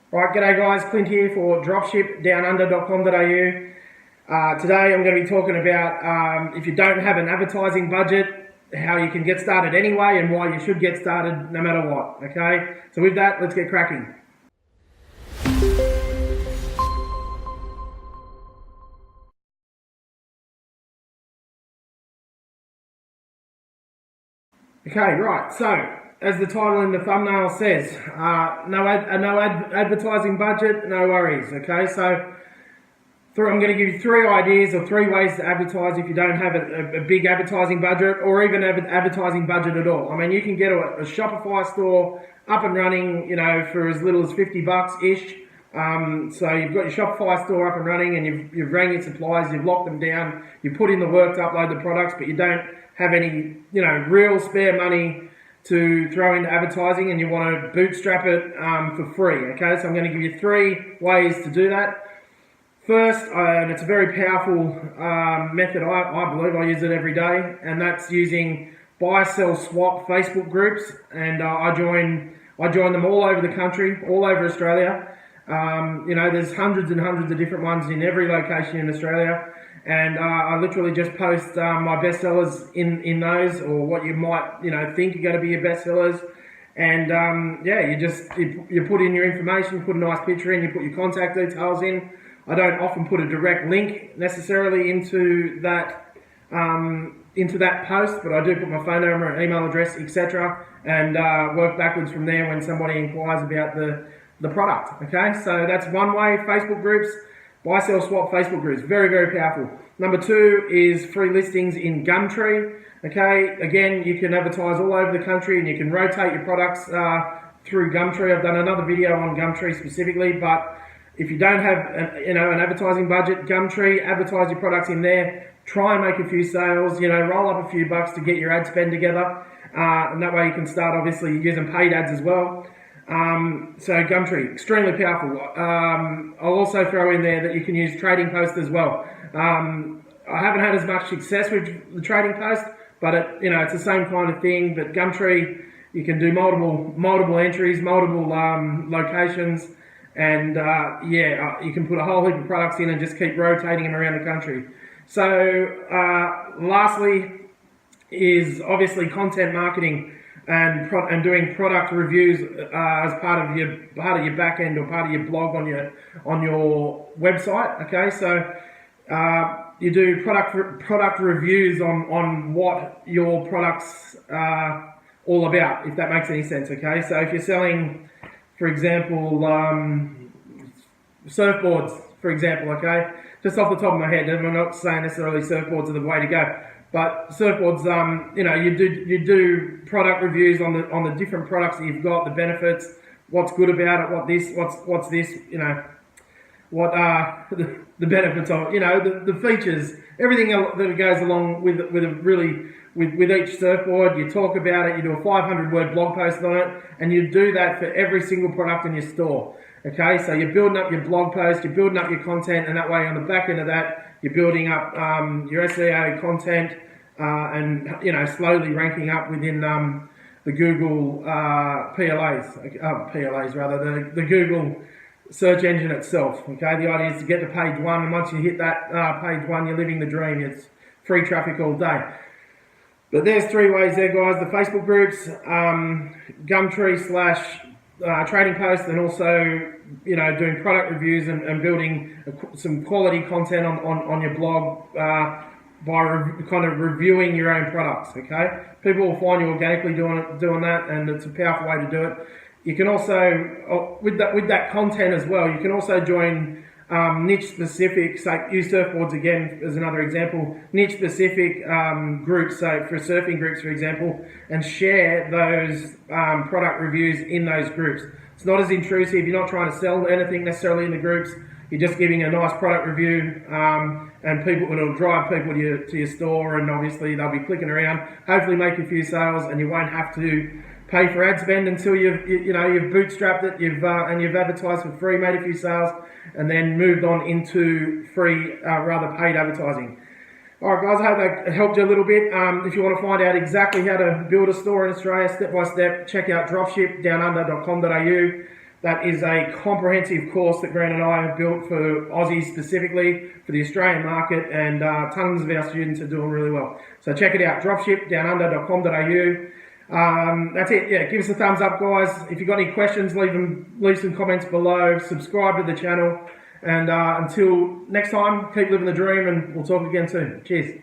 Right, g'day guys, Klint here for dropshipdownunder.com.au. Today I'm going to be talking about if you don't have an advertising budget, how you can get started anyway and why you should get started no matter what, okay? So with that, let's get cracking. Okay, right, so as the title in the thumbnail says, no advertising budget, no worries, okay? So I'm going to give you 3 ideas or 3 ways to advertise if you don't have a big advertising budget or even have an advertising budget at all. I mean, you can get a Shopify store up and running, for as little as $50-ish. So you've got your Shopify store up and running and you've rang your suppliers, you've locked them down, you put in the work to upload the products, but you don't have any, real spare money to throw into advertising and you want to bootstrap it for free, okay? So I'm going to give you 3 ways to do that. First, and it's a very powerful method, I believe, I use it every day, and that's using buy, sell, swap Facebook groups, and I join them all over the country, all over Australia. There's hundreds and hundreds of different ones in every location in Australia, and I literally just post my bestsellers in those, or what you might think are going to be your bestsellers. And you put in your information, put a nice picture in, you put your contact details in. I don't often put a direct link necessarily into that post, but I do put my phone number, email address, etc., and work backwards from there when somebody inquires about the product. Okay, so that's one way. Facebook groups, buy, sell, swap Facebook groups, very, very powerful. Number 2 is free listings in Gumtree. Okay, again, you can advertise all over the country and you can rotate your products through Gumtree. I've done another video on Gumtree specifically, but if you don't have an advertising budget, Gumtree, advertise your products in there. Try and make a few sales. Roll up a few bucks to get your ad spend together, and that way you can start obviously using paid ads as well. So Gumtree, extremely powerful. I'll also throw in there that you can use Trading Post as well. I haven't had as much success with the Trading Post, but it's the same kind of thing. But Gumtree, you can do multiple entries, multiple locations. And you can put a whole heap of products in and just keep rotating them around the country. So lastly is obviously content marketing and doing product reviews as part of your back end or part of your blog on your website. Okay, so you do product reviews on what your products are all about, if that makes any sense. Okay, so if you're selling, for example, surfboards, for example, okay? Just off the top of my head, and I'm not saying necessarily surfboards are the way to go, but surfboards, you do product reviews on the different products that you've got, the benefits, what's good about it, what's this, what are the benefits of it, the features, everything that goes along with each surfboard. You talk about it, you do a 500-word blog post on it, and you do that for every single product in your store. Okay, so you're building up your blog post, you're building up your content, and that way on the back end of that, you're building up your SEO content, and slowly ranking up within the Google the Google search engine itself. Okay, the idea is to get to page 1, and once you hit that page 1, you're living the dream. It's free traffic all day. But there's 3 ways there, guys: the Facebook groups, Gumtree / Trading Post, and also doing product reviews and building some quality content on your blog by kind of reviewing your own products. Okay, people will find you organically doing that, and it's a powerful way to do it. You can also, with that content as well, you can also join niche specific, say use surfboards again as another example, niche specific groups, so for surfing groups for example, and share those product reviews in those groups. It's not as intrusive, you're not trying to sell anything necessarily in the groups, you're just giving a nice product review, and it'll drive people to your store, and obviously they'll be clicking around, hopefully make a few sales, and you won't have to pay for ad spend until you've bootstrapped it, you've advertised for free, made a few sales, and then moved on into free, rather paid advertising. Alright guys, I hope that helped you a little bit. If you want to find out exactly how to build a store in Australia step by step, check out dropshipdownunder.com.au. That is a comprehensive course that Grant and I have built for Aussies specifically, for the Australian market, and tons of our students are doing really well. So check it out, dropshipdownunder.com.au. That's it. Yeah, give us a thumbs up, guys. If you've got any questions, leave some comments below. Subscribe to the channel. And until next time, keep living the dream, and we'll talk again soon. Cheers.